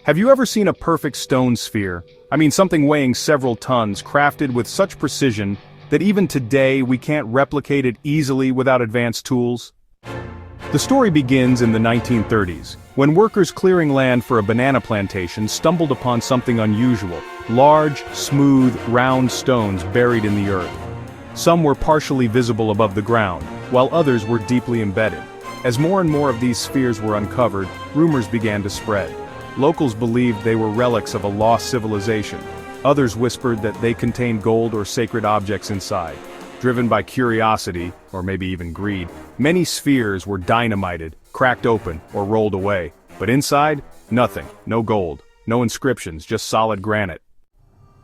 Have you ever seen a perfect stone sphere? I mean something weighing several tons, crafted with such precision that even today we can't replicate it easily without advanced tools? The story begins in the 1930s, when workers clearing land for a banana plantation stumbled upon something unusual: large, smooth, round stones buried in the earth. Some were partially visible above the ground, while others were deeply embedded. As more and more of these spheres were uncovered, rumors began to spread. Locals believed they were relics of a lost civilization. Others whispered that they contained gold or sacred objects inside. Driven by curiosity, or maybe even greed, many spheres were dynamited, cracked open, or rolled away. But inside, nothing, no gold, no inscriptions, just solid granite.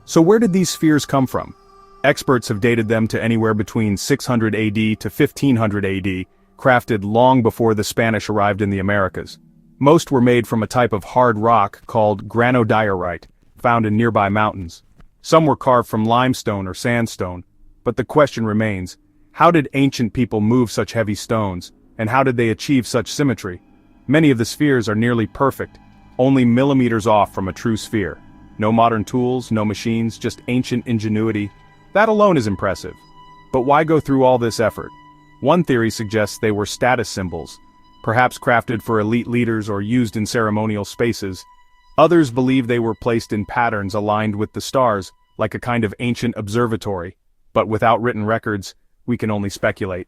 So where did these spheres come from? Experts have dated them to anywhere between 600 AD to 1500 AD, crafted long before the Spanish arrived in the Americas. Most were made from a type of hard rock called granodiorite, found in nearby mountains. Some were carved from limestone or sandstone. But the question remains, how did ancient people move such heavy stones, and how did they achieve such symmetry? Many of the spheres are nearly perfect, only millimeters off from a true sphere. No modern tools, no machines, just ancient ingenuity. That alone is impressive. But why go through all this effort? One theory suggests they were status symbols, perhaps crafted for elite leaders or used in ceremonial spaces. Others believe they were placed in patterns aligned with the stars, like a kind of ancient observatory. But without written records, we can only speculate.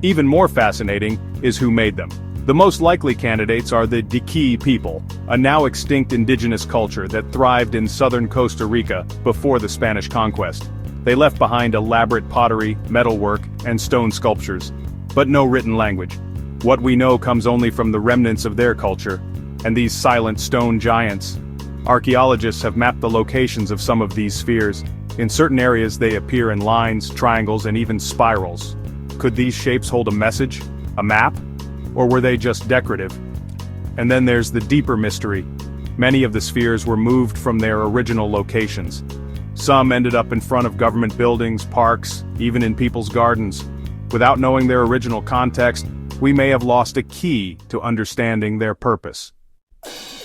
Even more fascinating is who made them. The most likely candidates are the Diquís people, a now extinct indigenous culture that thrived in southern Costa Rica before the Spanish conquest. They left behind elaborate pottery, metalwork, and stone sculptures, but no written language. What we know comes only from the remnants of their culture, and these silent stone giants. Archaeologists have mapped the locations of some of these spheres. In certain areas they appear in lines, triangles, and even spirals. Could these shapes hold a message? A map? Or were they just decorative? And then there's the deeper mystery. Many of the spheres were moved from their original locations. Some ended up in front of government buildings, parks, even in people's gardens. Without knowing their original context, we may have lost a key to understanding their purpose.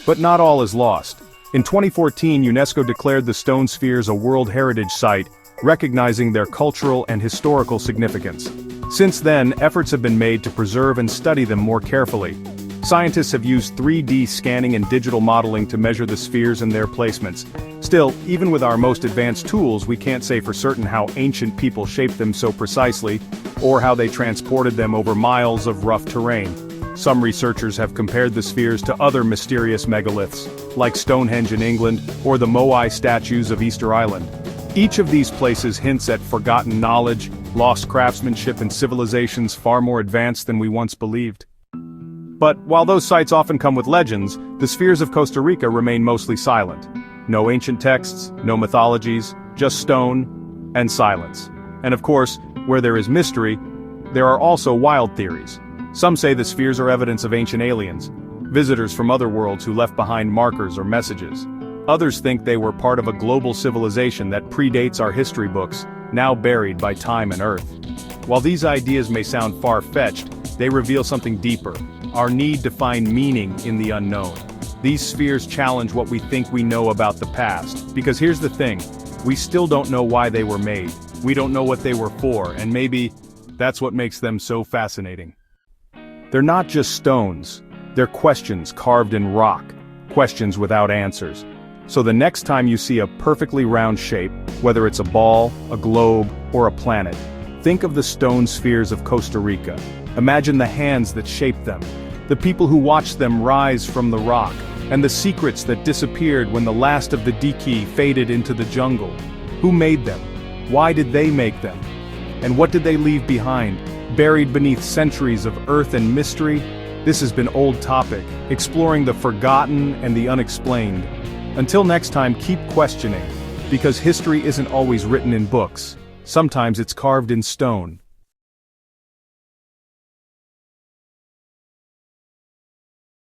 But not all is lost. In 2014, UNESCO declared the stone spheres a World Heritage Site, recognizing their cultural and historical significance. Since then, efforts have been made to preserve and study them more carefully. Scientists have used 3D scanning and digital modeling to measure the spheres and their placements. Still, even with our most advanced tools, we can't say for certain how ancient people shaped them so precisely, or how they transported them over miles of rough terrain. Some researchers have compared the spheres to other mysterious megaliths, like Stonehenge in England or the Moai statues of Easter Island. Each of these places hints at forgotten knowledge, lost craftsmanship, and civilizations far more advanced than we once believed. But while those sites often come with legends, the spheres of Costa Rica remain mostly silent. No ancient texts, no mythologies, just stone and silence. And of course, where there is mystery, there are also wild theories. Some say the spheres are evidence of ancient aliens, visitors from other worlds who left behind markers or messages. Others think they were part of a global civilization that predates our history books, now buried by time and earth. While these ideas may sound far-fetched, they reveal something deeper: our need to find meaning in the unknown. These spheres challenge what we think we know about the past, because here's the thing, we still don't know why they were made, we don't know what they were for, and maybe that's what makes them so fascinating. They're not just stones, they're questions carved in rock, questions without answers. So the next time you see a perfectly round shape, whether it's a ball, a globe, or a planet, think of the stone spheres of Costa Rica. Imagine the hands that shaped them, the people who watched them rise from the rock, and the secrets that disappeared when the last of the Diquís faded into the jungle. Who made them? Why did they make them? And what did they leave behind, buried beneath centuries of earth and mystery? This has been Old Topic, exploring the forgotten and the unexplained. Until next time, keep questioning, because history isn't always written in books. Sometimes it's carved in stone.